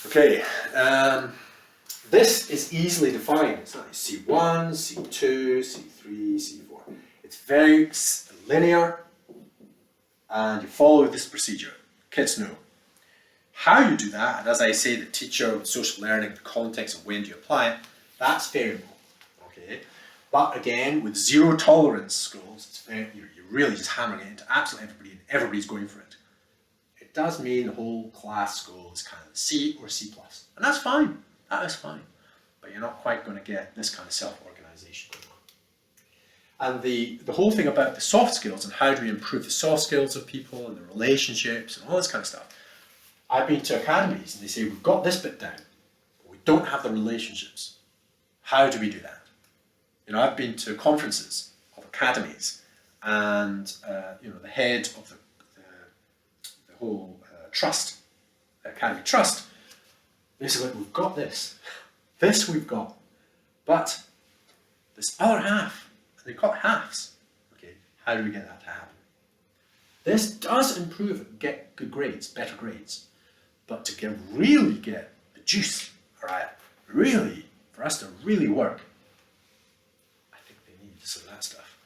Okay, this is easily defined. It's not C1, C2, C3, C4. It's very linear, and you follow this procedure. Kids know. How you do that, and as I say, the teacher, social learning, the context of when do you apply it, that's variable. Okay, but again, with zero tolerance schools, it's you're really just hammering it into absolutely everybody, and everybody's going for it. It does mean the whole class school is kind of C or C+, and that's fine. That is fine, but you're not quite going to get this kind of self-organization going on. And the whole thing about the soft skills and how do we improve the soft skills of people and the relationships and all this kind of stuff. I've been to academies and they say, we've got this bit down, but we don't have the relationships. How do we do that? You know, I've been to conferences of academies and, the head of the whole trust, the academy trust, they say, look, we've got this. This we've got. But this other half, and they've got halves. Okay, how do we get that to happen? This does improve it, get good grades, better grades. But to really get the juice, all right, really, for us to really work, I think they need some of that stuff.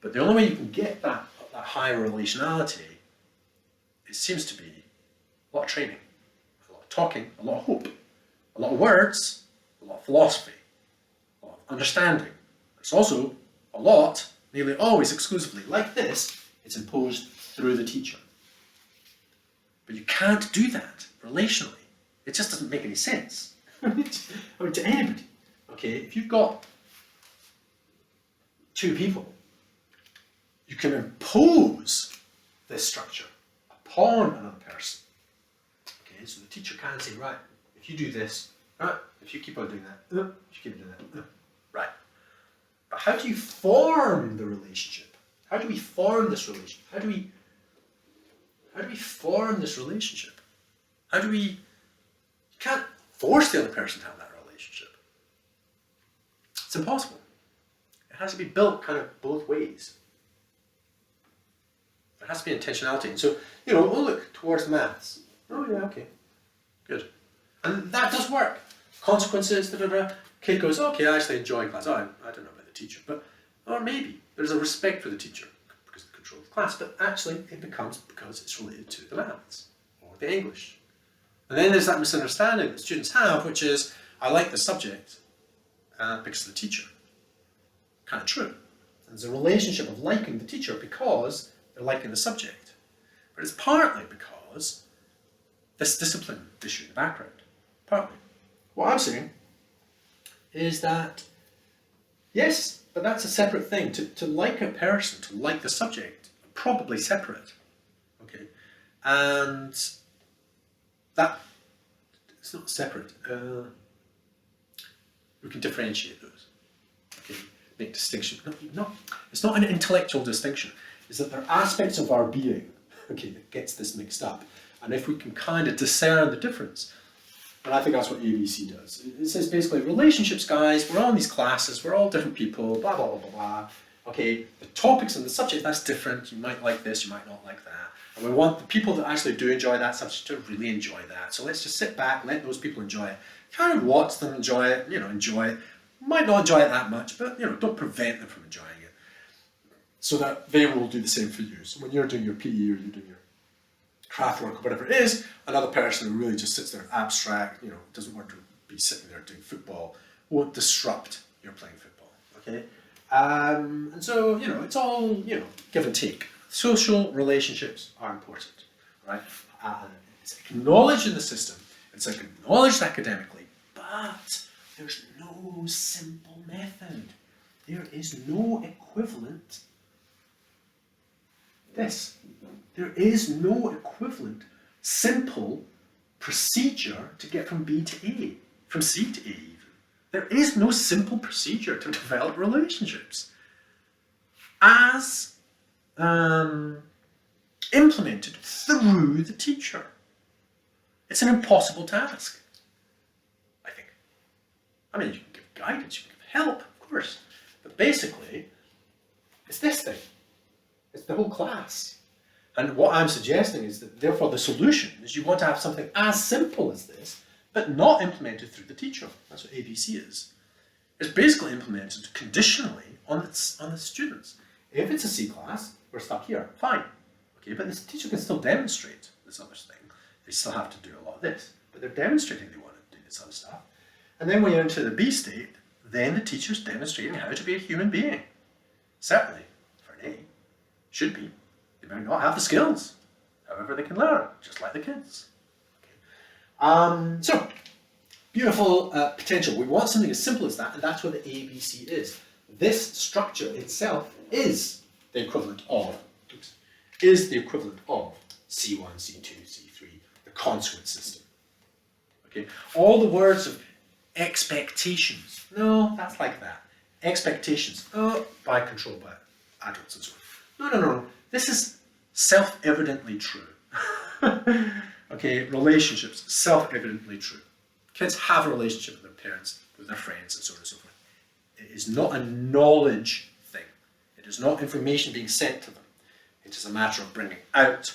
But the only way you can get that higher relationality, it seems to be a lot of training, a lot of talking, a lot of hope, a lot of words, a lot of philosophy, a lot of understanding. It's also a lot, nearly always exclusively, like this, it's imposed through the teacher. But you can't do that relationally. It just doesn't make any sense. I mean, to anybody. Okay, if you've got two people, you can impose this structure upon another person. Okay, so the teacher can say, right, if you do this, right, if you keep on doing that, if you keep on doing that, right. But how do you form the relationship? How do we form this relationship? How do we form this relationship? You can't force the other person to have that relationship. It's impossible. It has to be built kind of both ways. There has to be intentionality. And so, we'll look towards maths. Oh yeah, okay, good. And that does work. Consequences, Kid goes, okay, I actually enjoy class. Oh, I don't know about the teacher, or maybe there's a respect for the teacher because of the control of the class, but actually it becomes because it's related to the maths or the English. And then there's that misunderstanding that students have, which is, I like the subject because of the teacher. Kind of true. There's a relationship of liking the teacher because they're liking the subject. But it's partly because this discipline issue in the background. Partly. What I'm saying is that, yes, but that's a separate thing. To like a person, to like the subject, probably separate. Okay? And that, it's not separate. We can differentiate those. Okay? Make distinction. No, it's not an intellectual distinction. It's that there are aspects of our being, okay, that gets this mixed up. And if we can kind of discern the difference, and I think that's what ABC does. It says basically, relationships, guys, we're all in these classes, we're all different people, blah, blah, blah, blah, blah. Okay, the topics and the subject, that's different. You might like this, you might not like that. And we want the people that actually do enjoy that subject to really enjoy that. So let's just sit back, let those people enjoy it. Kind of watch them enjoy it, enjoy it. Might not enjoy it that much, but don't prevent them from enjoying it. So that they will do the same for you. So when you're doing your PE or you're doing your craft work or whatever it is, another person who really just sits there abstract, doesn't want to be sitting there doing football, won't disrupt your playing football, okay? And so, it's all, give and take. Social relationships are important, right? It's acknowledged in the system, it's acknowledged academically, but there's no simple method. There is no equivalent. There is no equivalent simple procedure to get from B to A, from C to A even. There is no simple procedure to develop relationships as implemented through the teacher. It's an impossible task, I think. I mean, you can give guidance, you can give help, of course, but basically, it's this thing. It's the whole class. And what I'm suggesting is that, therefore, the solution is you want to have something as simple as this, but not implemented through the teacher. That's what ABC is. It's basically implemented conditionally on the students. If it's a C class, we're stuck here, fine. Okay, but this teacher can still demonstrate this other thing. They still have to do a lot of this, but they're demonstrating they want to do this other stuff. And then when you're into the B state, then the teacher's demonstrating how to be a human being. Certainly, for an A, should be. They might not have the skills. However, they can learn, just like the kids. Okay. So, beautiful potential. We want something as simple as that, and that's what the ABC is. This structure itself is the equivalent of C1, C2, C3, the consequent system. Okay. All the words of expectations. No, that's like that. Expectations. Oh, by control by adults and so on. No. This is self-evidently true. Okay, relationships, self-evidently true. Kids have a relationship with their parents, with their friends, and so on and so forth. It is not a knowledge thing. It is not information being sent to them. It is a matter of bringing out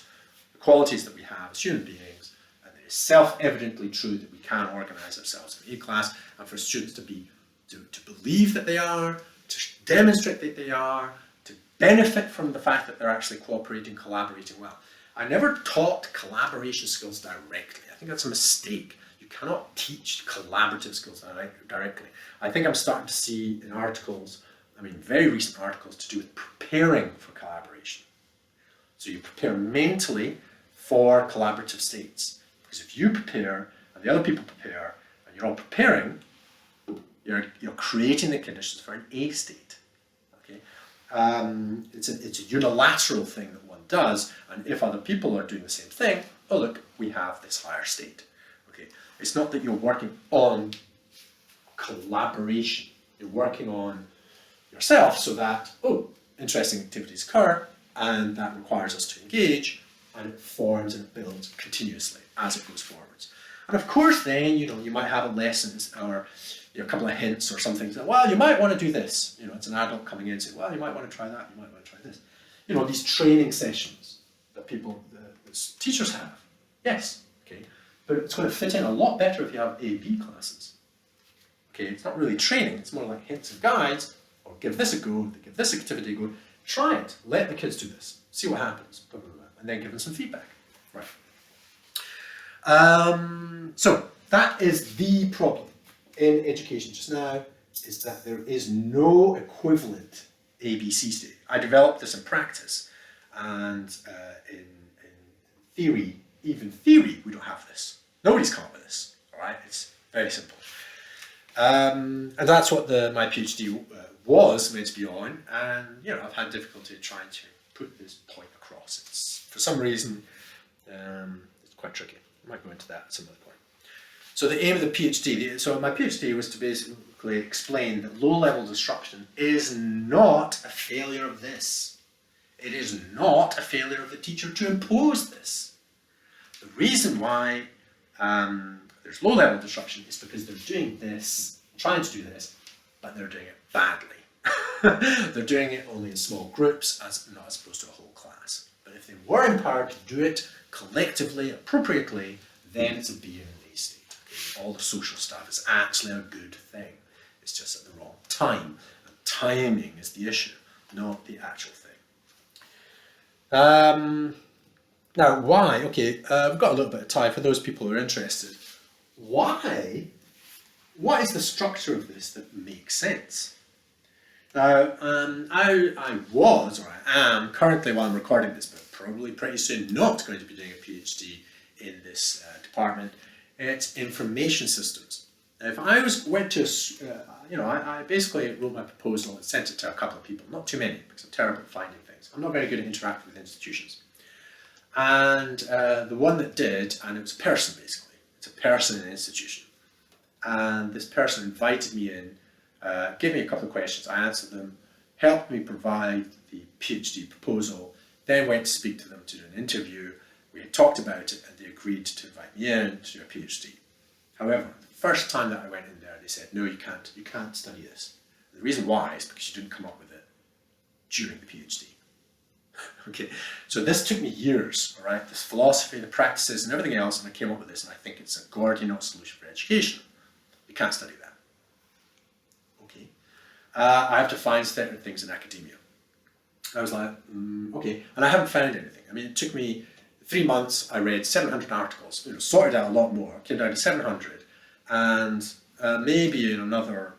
the qualities that we have as human beings, and it is self-evidently true that we can organize ourselves in A class, and for students to believe that they are, to demonstrate that they are, to benefit from the fact that they're actually cooperating, collaborating well. I never taught collaboration skills directly. I think that's a mistake. You cannot teach collaborative skills directly. I think I'm starting to see in articles, very recent articles, to do with preparing for collaboration. So you prepare mentally for collaborative states. Because if you prepare and the other people prepare and you're all preparing, you're creating the conditions for an A state. Okay, it's a unilateral thing that one does, and if other people are doing the same thing, oh look, we have this higher state. Okay, it's not that you're working on collaboration. You're working on yourself so that interesting activities occur, and that requires us to engage, and it forms and it builds continuously as it goes forwards. And of course, then you might have a lesson or a couple of hints or something. So, well, you might want to do this. It's an adult coming in and saying, well, you might want to try that. You might want to try this. These training sessions that the teachers have. Yes, okay, but it's going to fit in a lot better if you have A/B classes. Okay, it's not really training. It's more like hints and guides. Or give this a go. Give this activity a go. Try it. Let the kids do this. See what happens. Blah, blah, blah, and then give them some feedback. Right. So that is the problem in education just now, is that there is no equivalent ABC state. I developed this in practice, and in theory, even theory, we don't have this. Nobody's come up with this. All right, it's very simple, and that's what my PhD was meant to be on. And I've had difficulty trying to put this point across. It's for some reason it's quite tricky. I might go into that at some other point. So the aim of the PhD, so my PhD was to basically explain that low-level disruption is not a failure of this. It is not a failure of the teacher to impose this. The reason why there's low-level disruption is because they're doing this, trying to do this, but they're doing it badly. They're doing it only in small groups, not as opposed to a whole class. But if they were empowered to do it collectively, appropriately, then it's a B and an A state. Okay? All the social stuff is actually a good thing. It's just at the wrong time. And timing is the issue, not the actual thing. Now, why? Okay, we've got a little bit of time for those people who are interested. Why? What is the structure of this that makes sense? Now, I was, or I am, currently while I'm recording this, but probably pretty soon not going to be doing a PhD in this department. It's information systems. Now, if I went to, I basically wrote my proposal and sent it to a couple of people, not too many, because I'm terrible at finding things. I'm not very good at interacting with institutions. And the one that did, and it was a person basically, it's a person in an institution. And this person invited me in, gave me a couple of questions, I answered them, helped me provide the PhD proposal, then went to speak to them to do an interview. We had talked about it and they agreed to invite me in to do a PhD. However, the first time that I went in there, they said, no, you can't study this. And the reason why is because you didn't come up with it during the PhD. Okay, so this took me years, all right? This philosophy, the practices, and everything else, and I came up with this, and I think it's a Gordian solution for education. You can't study that. Okay, I have to find certain things in academia. I was like, okay, and I haven't found anything. I mean, it took me 3 months. I read 700 articles, sorted out a lot more, came down to 700, and maybe in another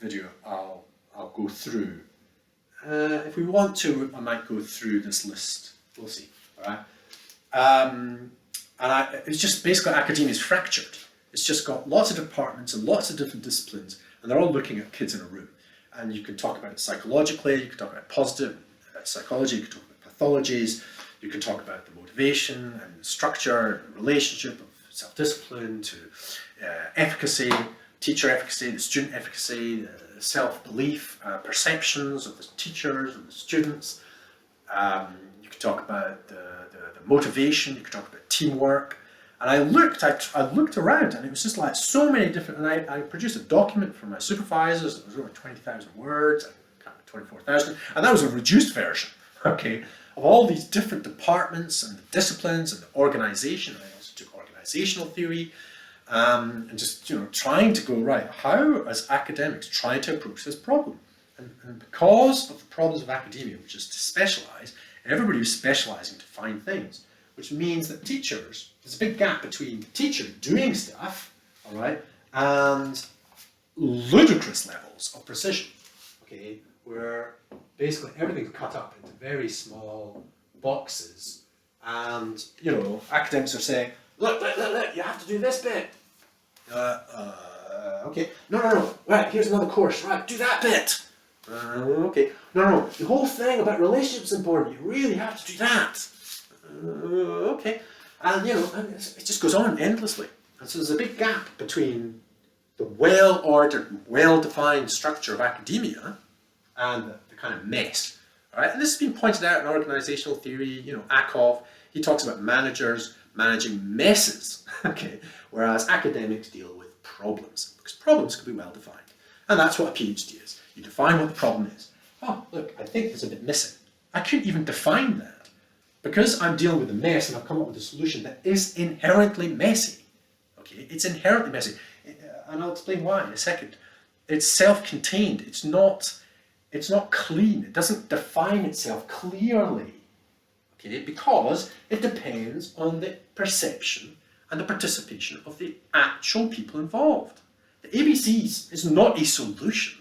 video I'll go through. If we want to, I might go through this list. We'll see. All right. It's just basically academia is fractured. It's just got lots of departments and lots of different disciplines, and they're all looking at kids in a room. And you can talk about it psychologically. You can talk about positive psychology. You can talk about pathologies. You can talk about the motivation and the structure, and the relationship of self-discipline to efficacy, teacher efficacy, the student efficacy, the self-belief, perceptions of the teachers and the students. You can talk about the motivation. You can talk about teamwork. And I looked around, and it was just like so many different. And I produced a document for my supervisors. It was over 20,000 words, 24,000, and that was a reduced version. Okay, of all these different departments and the disciplines and the organization. I also took organizational theory. And just trying to go right, how as academics trying to approach this problem, and because of the problems of academia, which is to specialize, everybody was specializing to find things, which means that teachers, there's a big gap between the teacher doing stuff, all right, and ludicrous levels of precision, okay, where basically everything's cut up into very small boxes, and academics are saying, look, you have to do this bit. Okay. No. Right, here's another course. Right, do that bit. Okay. No. The whole thing about relationships is important. You really have to do that. Okay. And, and it just goes on endlessly. And so there's a big gap between the well-ordered, well-defined structure of academia and the kind of mess. All right. And this has been pointed out in organizational theory. Akov, he talks about managers managing messes, okay, whereas academics deal with problems, because problems can be well defined. And that's what a PhD is. You define what the problem is. Oh, look, I think there's a bit missing. I couldn't even define that. Because I'm dealing with a mess and I've come up with a solution that is inherently messy. Okay, it's inherently messy. And I'll explain why in a second. It's self-contained. It's not clean. It doesn't define itself clearly. Okay, because it depends on the perception and the participation of the actual people involved. The ABCs is not a solution.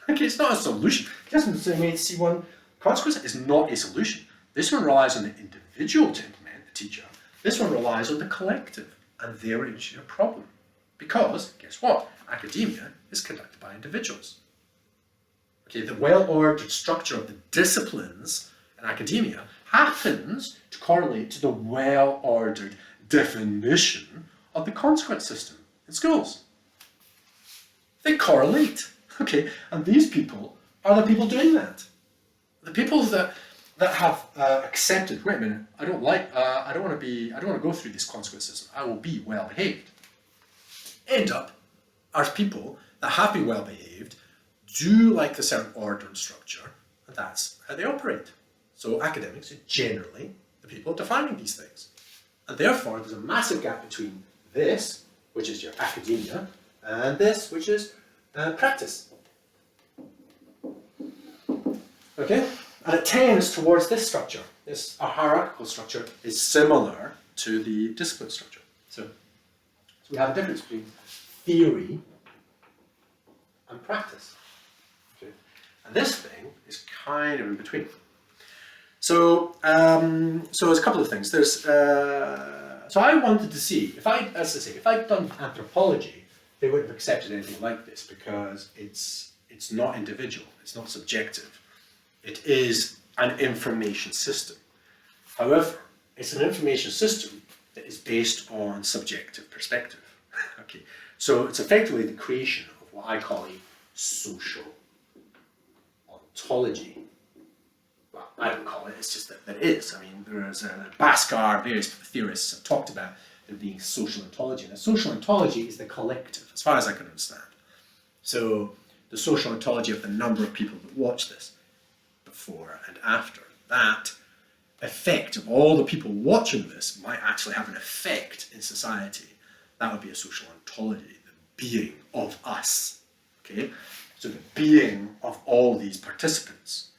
Okay, it's not a solution. Just in the same way C1 consequence is not a solution. This one relies on the individual to implement, the teacher. This one relies on the collective and their engineer problem. Because, guess what? Academia is conducted by individuals. Okay, the well-ordered structure of the disciplines in academia happens to correlate to the well-ordered definition of the consequence system in schools. They correlate, okay, and these people are the people doing that. The people that have accepted. Wait a minute, I don't want to go through this consequence system. I will be well behaved. End up are people that have been well behaved, do like the certain order and structure, and that's how they operate. So academics are generally the people defining these things. And therefore, there's a massive gap between this, which is your academia, and this, which is practice. Okay? And it tends towards this structure. This hierarchical structure is similar to the discipline structure. So we have a difference between theory and practice. Okay? And this thing is kind of in between. So there's a couple of things. So I wanted to see if I'd done anthropology, they wouldn't have accepted anything like this because it's not individual, it's not subjective. It is an information system. However, it's an information system that is based on subjective perspective. Okay, so it's effectively the creation of what I call a social ontology. Well, I don't call it, it's just that it is. I mean, there's Bhaskar, various theorists have talked about there being social ontology. And a social ontology is the collective, as far as I can understand. So the social ontology of the number of people that watch this, before and after that, effect of all the people watching this might actually have an effect in society, that would be a social ontology, the being of us. Okay? So the being of all these participants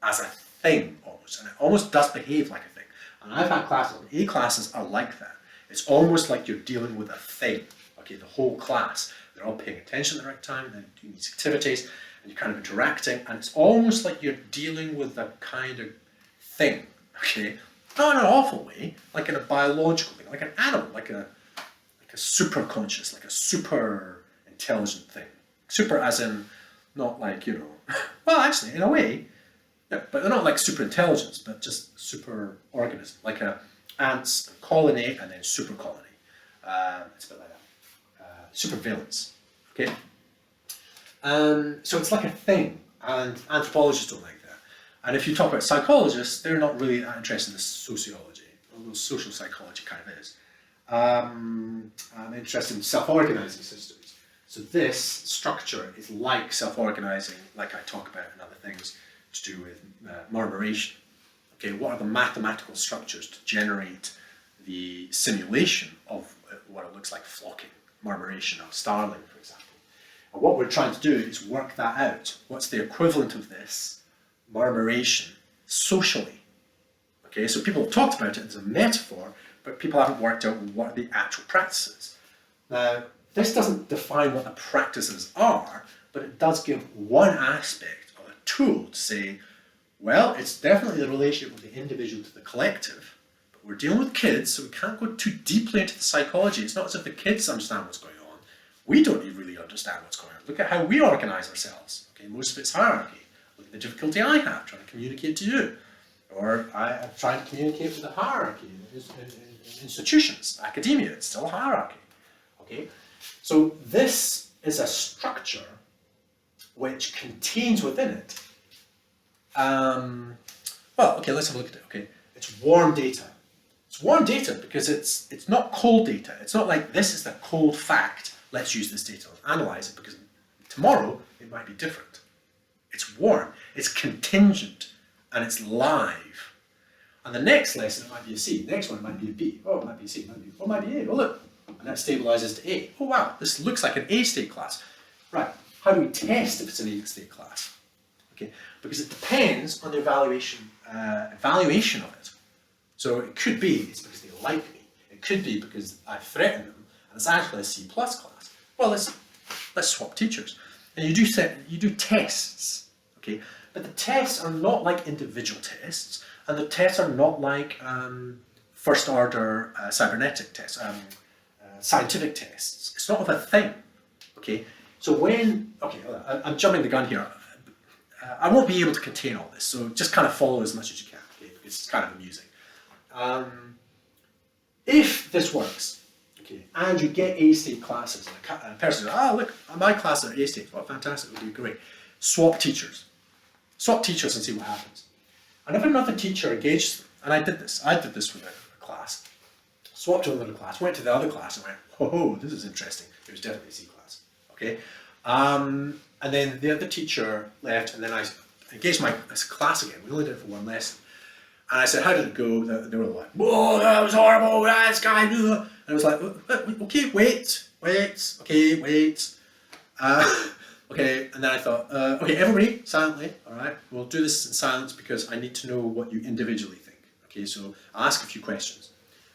as a thing almost, and it almost does behave like a thing. And I've had classes, A classes are like that. It's almost like you're dealing with a thing. Okay, the whole class, they're all paying attention at the right time, they're doing these activities, and you're kind of interacting, and it's almost like you're dealing with a kind of thing. Okay, not in an awful way, like in a biological thing, like an animal, like a super conscious, like a super intelligent thing. Super as in, not like, you know, well, actually, in a way, yeah, but they're not like super intelligence, but just super organism, like a ants colony and then super colony. It's a bit like that. Supervalence. Okay. So it's like a thing, and anthropologists don't like that. And if you talk about psychologists, they're not really that interested in the sociology, although social psychology kind of is. I'm interested in self-organizing systems. So this structure is like self-organizing, like I talk about in other things to do with murmuration. Okay, what are the mathematical structures to generate the simulation of what it looks like flocking, murmuration of starling, for example? And what we're trying to do is work that out. What's the equivalent of this murmuration socially? Okay, so people have talked about it as a metaphor, but people haven't worked out what are the actual practices. Now, this doesn't define what the practices are, but it does give one aspect of a tool to say, well, it's definitely the relationship with the individual to the collective, but we're dealing with kids, so we can't go too deeply into the psychology. It's not as if the kids understand what's going on. We don't really understand what's going on. Look at how we organize ourselves. Okay, most of it's hierarchy. Look at the difficulty I have trying to communicate to you. Or I'm trying to communicate with the hierarchy in institutions, academia, it's still hierarchy. Okay, so this is a structure which contains within it. Well, okay, let's have a look at it. Okay, it's warm data. It's warm data because it's not cold data. It's not like this is the cold fact. Let's use this data and analyze it because tomorrow it might be different. It's warm. It's contingent and it's live. And the next lesson, it might be a C. The next one, it might be a B. Oh, it might be a C. It might be, oh, it might be A. Oh, look. And that stabilizes to A. Oh, wow. This looks like an A state class. Right. How do we test if it's an A state class? Okay. Because it depends on the evaluation of it. So it could be it's because they like me. It could be because I threaten them, and it's actually a C plus class. Well, let's swap teachers. And you do tests. Okay. But the tests are not like individual tests. And the tests are not like first order cybernetic tests, scientific tests. It's not of a thing, okay? So I'm jumping the gun here. I won't be able to contain all this, so just kind of follow as much as you can, okay? Because it's kind of amusing. If this works, okay, and you get A-state classes, and a person says, oh, look, my classes are A-state. Well, fantastic, it would be great. Swap teachers. Swap teachers and see what happens. And if another teacher engaged them, and I did this with a class, swapped to another class, went to the other class and went, oh, this is interesting. It was definitely a C class, okay? And then the other teacher left, and then I engaged my class again. We only did it for one lesson. And I said, how did it go? They were like, whoa, that was horrible, this guy knew. And I was like, okay, wait. Okay, and then I thought, okay, everybody, silently, all right, we'll do this in silence because I need to know what you individually think. Okay, so I'll ask a few questions.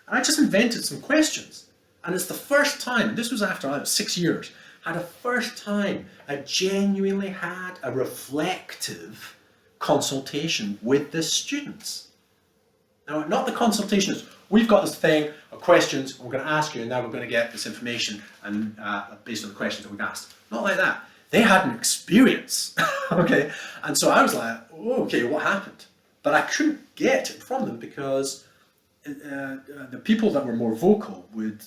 And I just invented some questions. And it's the first time, this was after 6 years, I had a first time I genuinely had a reflective consultation with the students. Now, not the consultation is, we've got this thing of questions, we're going to ask you, and now we're going to get this information and based on the questions that we've asked. Not like that. They had an experience, okay? And so I was like, oh, okay, what happened? But I couldn't get it from them because the people that were more vocal would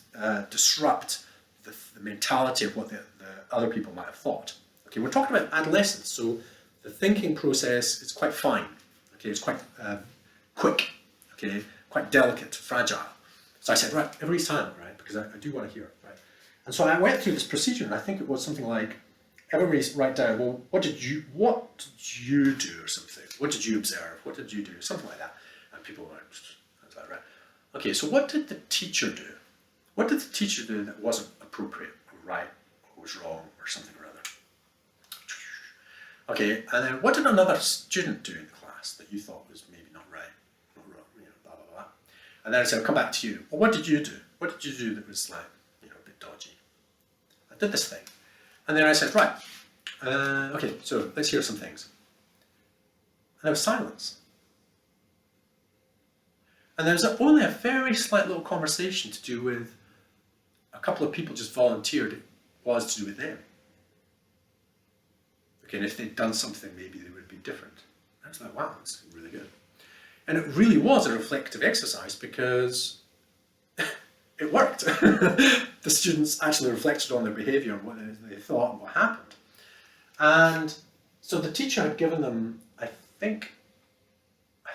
disrupt the mentality of what the other people might have thought. Okay, we're talking about adolescence, so the thinking process is quite fine. Okay, it's quite quick, okay, quite delicate, fragile. So I said, right, everybody's silent, right? Because I do want to hear it, right? And so I went through this procedure, and I think it was something like, everybody write down, well, what did you do or something? What did you observe? What did you do? Something like that. And And people were like, that's like, right. Okay, so what did the teacher do? What did the teacher do that wasn't appropriate or right or was wrong or something or other? Okay, and then what did another student do in the class that you thought was maybe not right, not wrong, blah, blah, blah. And then I said, I'll come back to you. Well, what did you do? What did you do that was like, a bit dodgy? I did this thing. And then I said, right, okay, so let's hear some things. And there was silence. And there was only a very slight little conversation to do with a couple of people just volunteered it was to do with them. Okay, and if they'd done something, maybe they would be different. I was like, wow, that's really good. And it really was a reflective exercise because it worked. The students actually reflected on their behaviour and what they thought and what happened. And so the teacher had given them, I think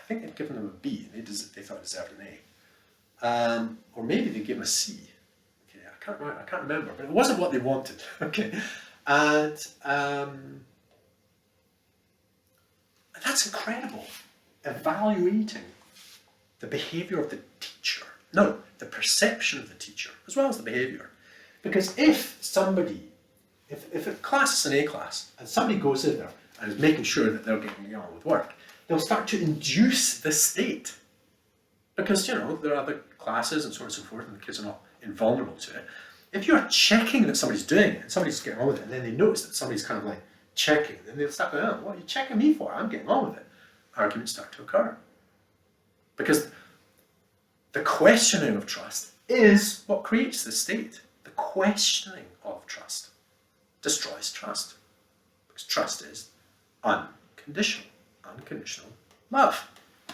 they'd given them a B, and they thought it deserved an A. Or maybe they gave them a C. Okay, I can't remember, but it wasn't what they wanted. Okay, and that's incredible. Evaluating the behaviour of the teacher. No, the perception of the teacher, as well as the behaviour. Because if a class is an A class, and somebody goes in there and is making sure that they're getting on with work, they'll start to induce this state. Because, there are other classes and so on and so forth, and the kids are not invulnerable to it. If you're checking that somebody's doing it, and somebody's getting on with it, and then they notice that somebody's kind of like checking, then they'll start going, oh, what are you checking me for? I'm getting on with it. Arguments start to occur. Because the questioning of trust is what creates this state. The questioning of trust destroys trust. Because trust is unconditional. Unconditional love.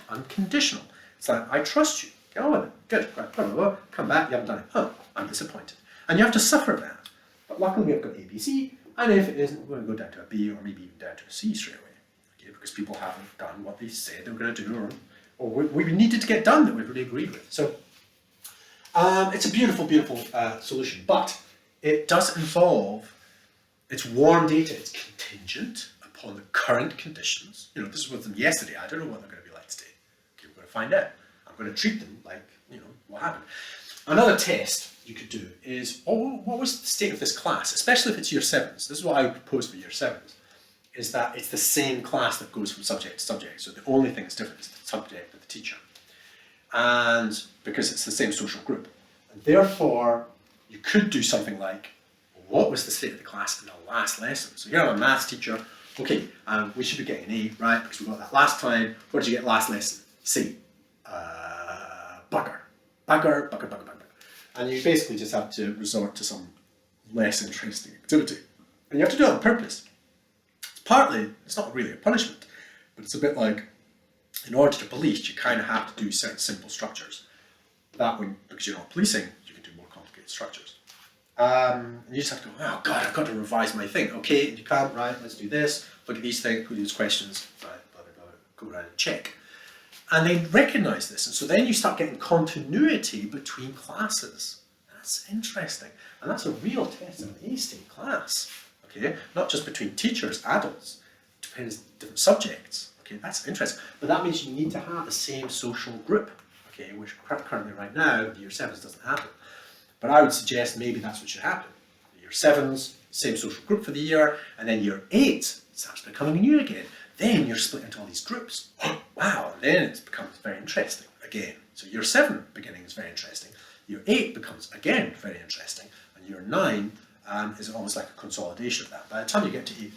Unconditional. It's like, I trust you. Get on with it. Good. Right. Blah, blah, blah. Come back. You haven't done it. Oh, I'm disappointed. And you have to suffer that. But luckily we've got A, B, C. And if it isn't, we're going to go down to a B or maybe even down to a C straight away. Okay? Because people haven't done what they said they were going to do or we needed to get done that we've really agreed with. So it's a beautiful, beautiful solution. But it does involve, it's warm data. It's contingent upon the current conditions. This was them yesterday. I don't know what they're going to be like today. Okay, we're going to find out. I'm going to treat them like, what happened. Another test you could do is, what was the state of this class, especially if it's year 7s. This is what I would propose for year 7s, is that it's the same class that goes from subject to subject. So the only thing that's different is the subject of the teacher. And because it's the same social group. And therefore, you could do something like, what was the state of the class in the last lesson? So you're a maths teacher. Okay, we should be getting an A, right? Because we got that last time. What did you get last lesson? C. Bugger. Bugger, bugger, bugger, bugger. And you basically just have to resort to some less interesting activity. And you have to do it on purpose. It's not really a punishment, but it's a bit like, in order to police, you kind of have to do certain simple structures. Because you're not policing, you can do more complicated structures. And you just have to go, oh God, I've got to revise my thing. Okay, you can't, right, let's do this, look at these things, put these questions, right, blah, blah, blah, go around and check. And they recognise this, and so then you start getting continuity between classes. That's interesting. And that's a real test of an A-state class. Okay, not just between teachers, adults, it depends on different subjects. Okay, that's interesting. But that means you need to have the same social group, okay, which currently right now, the year 7s doesn't happen. But I would suggest maybe that's what should happen. Year 7s, same social group for the year, and then year 8 starts becoming new again. Then you're split into all these groups. Wow, and then it becomes very interesting again. So year 7 beginning is very interesting. Year 8 becomes again very interesting, and year 9 is almost like a consolidation of that. By the time you get to 10,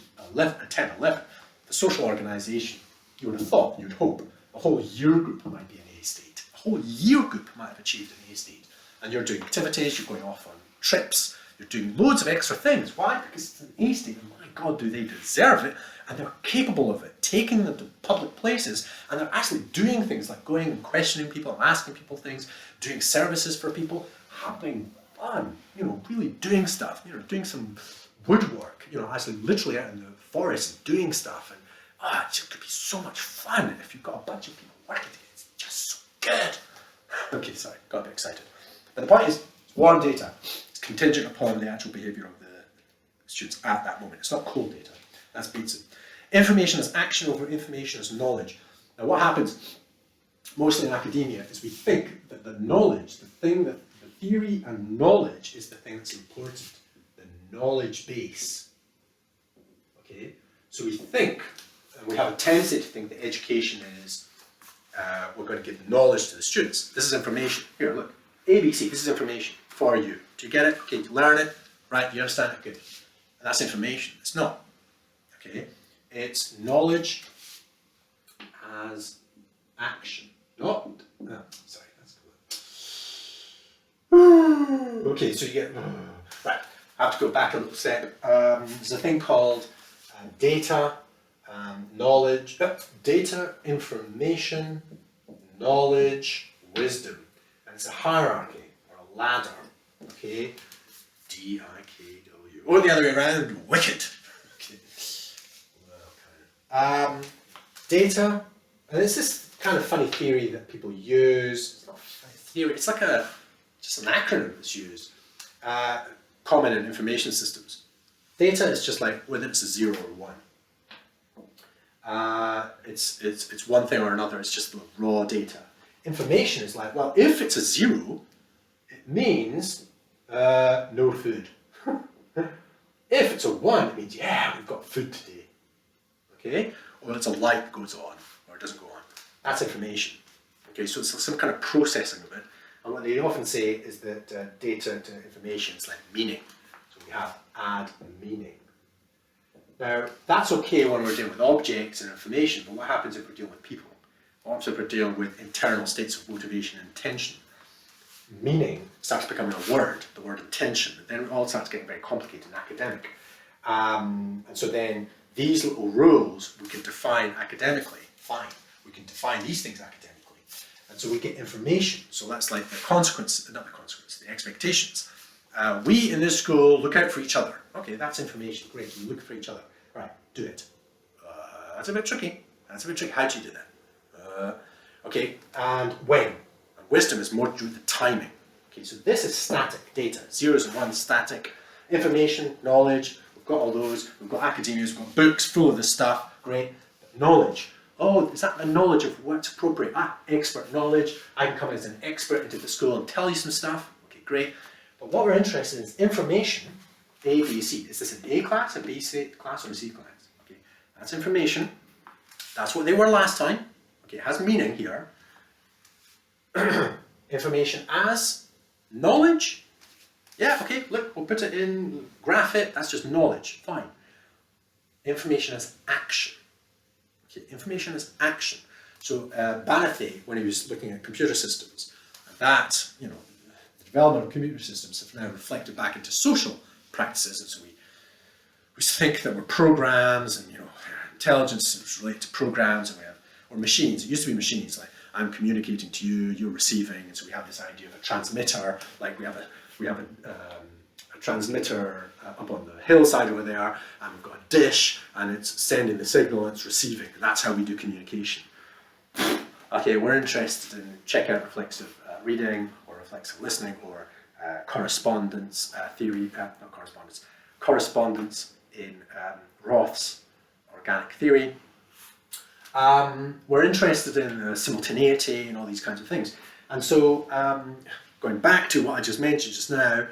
11, the social organisation, you would have thought, you'd hope, a whole year group might be an A state. A whole year group might have achieved an A state. And you're doing activities, you're going off on trips, you're doing loads of extra things. Why? Because it's an A state, and my God, do they deserve it, and they're capable of it, taking them to public places, and they're actually doing things like going and questioning people and asking people things, doing services for people, having fun, really doing stuff, doing some woodwork, actually literally out in the forest doing stuff, and it could be so much fun if you've got a bunch of people working together. It's just so good. Okay, sorry, got a bit excited. But the point is, it's warm data. It's contingent upon the actual behaviour of the students at that moment. It's not cold data. That's Bateson. Information is action over information is knowledge. Now what happens mostly in academia, is we think that the knowledge, the thing that the theory and knowledge is the thing that's important, the knowledge base. Okay, so we think, and we have a tendency to think that education is, we're going to give knowledge to the students. This is information. Here, look, ABC, this is information for you. Do you get it? Okay, you learn it, right? You understand it? Good. And that's information. It's not. Okay, it's knowledge as action. Not, oh, sorry, that's cool. Okay, so you get, right, I have to go back a little step. There's a thing called data, knowledge, data, information, knowledge, wisdom. And it's a hierarchy or a ladder, okay? D-I-K-W. Or the other way around, wicked. Okay. Well, kind of. Data, and it's this kind of funny theory that people use. It's not a theory, it's like just an acronym that's used. Common in information systems. Data is just like whether it's a 0 or 1. It's one thing or another, it's just the raw data. Information is like, well, if it's a 0, it means no food. If it's a 1, it means, yeah, we've got food today. Okay? Or it's a light that goes on, or it doesn't go on. That's information. Okay, so it's some kind of processing of it. And what they often say is that data to information is like meaning. So we have add meaning. Now, that's okay when we're dealing with objects and information, but what happens if we're dealing with people? What happens if we're dealing with internal states of motivation and intention? Meaning starts becoming a word, the word intention. Then it all starts getting very complicated and academic. And so then these little rules we can define academically. Fine, we can define these things academically. And so we get information. So that's like the consequence, not the consequence, the expectations. We in this school look out for each other. Okay, that's information. Great, you look for each other. Right, do it. That's a bit tricky. That's a bit tricky. How do you do that? Okay, and when? And wisdom is more to do with the timing. Okay, so this is static data. 0s and 1s, static. Information, knowledge, we've got all those. We've got academia, we've got books full of this stuff. Great. But knowledge. Oh, is that the knowledge of what's appropriate? Expert knowledge. I can come as an expert into the school and tell you some stuff. Okay, great. But what we're interested in is information, A, B, C. Is this an A class, a B class, or a C class? Okay, that's information. That's what they were last time. Okay, it has meaning here. Information as knowledge. Yeah, okay, look, we'll put it in, graph it, that's just knowledge, fine. Information as action. Okay, information as action. So Banathy, when he was looking at computer systems, that, you know, the development of computer systems have now reflected back into social practices, and so we think that we're programs, and, you know, intelligence is related to programs, and we have, or machines. It used to be machines, like I'm communicating to you, you're receiving, and so we have this idea of a transmitter, like we have a transmitter up on the hillside over there, and we've got a dish, and it's sending the signal, and it's receiving. That's how we do communication. Okay, we're interested in check out reflexive reading, or reflexive listening, or correspondence theory, not correspondence, correspondence in Roth's organic theory. We're interested in simultaneity and all these kinds of things. And so, going back to what I just mentioned just now,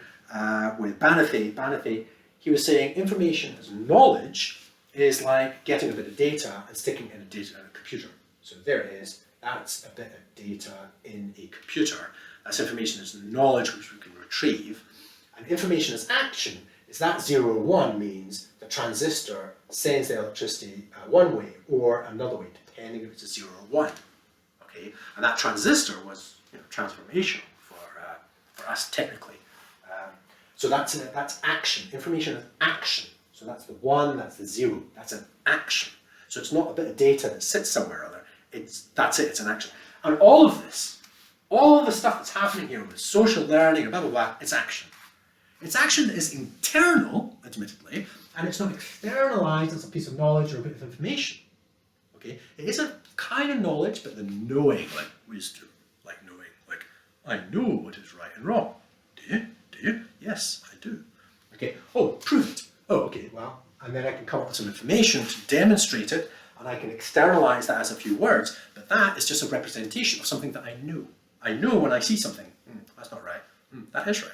with Banathy, he was saying information as knowledge is like getting a bit of data and sticking in a computer. So there it is, that's a bit of data in a computer. That's information as knowledge which we can retrieve. And information as action is that 0 or 1 means the transistor sends the electricity one way or another way, depending if it's a 0 or 1. Okay, and that transistor was, you know, transformational for us technically. So that's action. Information is action. So that's the 1, that's the 0. That's an action. So it's not a bit of data that sits somewhere or other. That's it. It's an action. And all of this, all of the stuff that's happening here with social learning and blah blah blah, it's action. It's action that is internal, admittedly, and it's not externalized as a piece of knowledge or a bit of information. Okay, it is a kind of knowledge, but the knowing, like wisdom, like knowing, like I know what is right and wrong. Do you? Do you? Yes, I do. Okay. Oh, prove it. Oh, okay. Well, and then I can come up with some information to demonstrate it, and I can externalize that as a few words. But But that is just a representation of something that I know. I know when I see something, that's not right, that is right.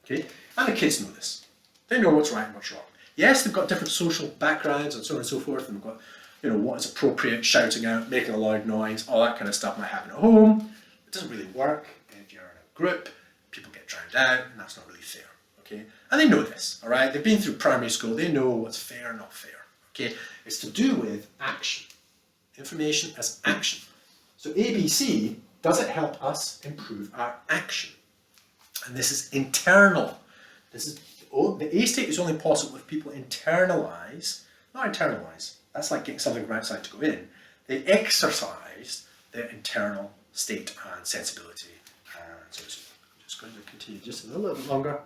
Okay? And the kids know this. They know what's right and what's wrong. Yes, they've got different social backgrounds and so on and so forth, and they've got, what is appropriate, shouting out, making a loud noise, all that kind of stuff might happen at home. It doesn't really work if you're in a group, people get drowned out, and that's not really fair. Okay? And they know this, all right? They've been through primary school, they know what's fair and not fair. Okay? It's to do with action. Information as action. So ABC, does it help us improve our action? And this is internal. The A state is only possible if people not internalize, that's like getting something from outside to go in. They exercise their internal state and sensibility. So I'm just going to continue just a little bit longer.